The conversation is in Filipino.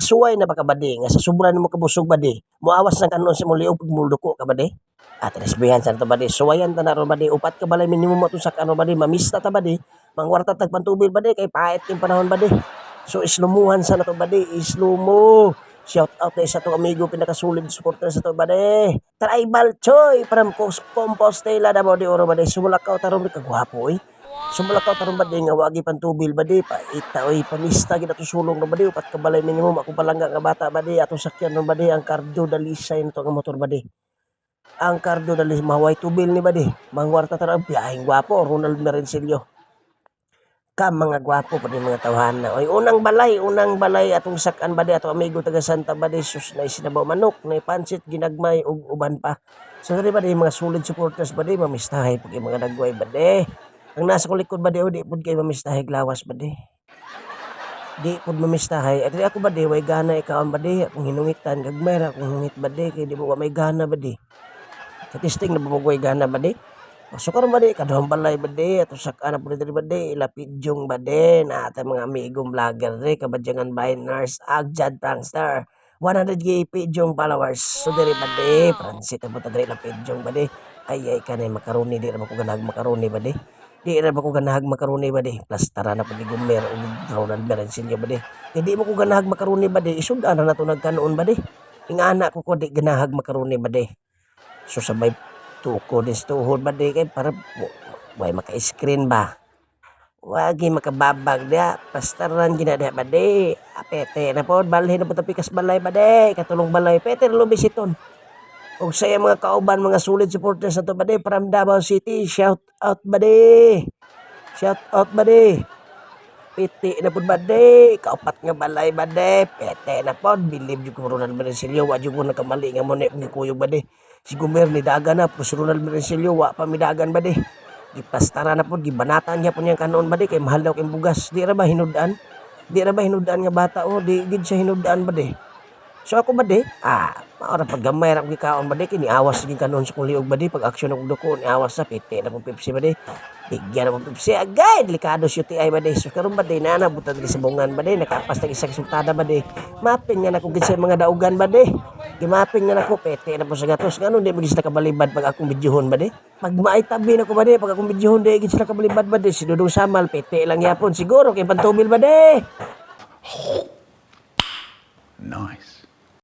Suway na ba ka badi nga sa sobra nimo kabusog badi. Muawas na kanon sa imong liog pag muluko ka badi. At resbihan sa to badi. Suwayan ta na ron badi. Upat ka balay minimum mo to sa kano badi. Mamista ta badi. Mangwarta tagpantubil badi kay pait king panahon badi. So islumuhan sa na to badi. Islumo. Shout out na isa to amigo pinakasulid supporter sa to badi. Tribal Choy from Compostela na mo di oro badi. Sumulakaw taron kagwapo eh. Sumulakaw taron badi nga wagi pantubil badi paita oy pamista gid ato sulong no badi upat ka balay minimum ako palangga nga bata badi ato sakyan no badi ang Cardo Dalisay nito nga motor badi. Ang Cardo Dalisay mahaway tubil ni badi. Mangwarta taron biyaheng gwapo Ronald Merencillo. Kam mga gwapo pati mga tawhana. Oy unang balay atong sakan badi ato amigo taga Santa Badi sus na isinabaw manok na pansit ginagmay ug uban pa. So diri badi mga solid supporters badi mamistahay pag mga dagway badi. Ang nasa kong likod badi o di pud kay mamistahay glawas badi. Di pud mamistahay. At ako badi way gana ikaon badi akong hinungitan gagmay ra akong hungit badi kay di mo may gana badi. Sa testing na bumugway gana badi. So karon badi kadahong balay badi ato sakana pud diri badi ilapidyong badi na ata mga amigong vlogger diri kabadyangan biners Agjad Prankster 100 pidyong followers so diri badi Francis ta diri lapidyong badi ay kanay makaroni di ra ko ganag makaroni badi di ra ko ganag makaroni badi plus tara na pud gumer ug Ronald Merencillo badi di mo ko ganag makaroni badi isugdan na to nagkanon badi ingana ko di ganahag makaroni badi so sabay tuko dis tuhod ba di kay para way maka-screen ba wagi makababag dia pastaran gina dia ba di apete na pod balhin na pod pikas balay ba di katulong balay pete lo bisiton og saya mga kauban mga solid supporters nato ba di from Davao City shout out ba di piti na pod ba di kaupat nga balay ba di pete na pod believe jud ko Ronald Merencillo wa jud ko nakamali nga mo ni kuyog ba di si Gumer ni dagan na pero si Ronald Merencillo wa pa midagan ba di gipastara na po gibanatan niya po niyang kanon ba di kay mahal daw kay bugas di ra ba hinudaan nga bata o di gid siya hinudaan ba di so ako ba di maora pag gamay ra gikaon ba di kini awas gid kanon sa kuliog ba di pag aksyon og duko ni awas sa piti na po Pepsi ba di bigyan na po Pepsi agay delikado si UTI ba di so karon ba di na buta diri sa bungan ba di nakapas ta isa resultada ba di mapin nga nako gid sa mga daugan ba di gimapin nga nako pete na po sa gatos ngano di magis nakabalibad pag akong bidyuhon ba di pag maitabi na ko ba di pag akong bidyuhon di gid sila kabalibad ba di si Dudong Samal pete lang yapon siguro kay pantubil ba di nice.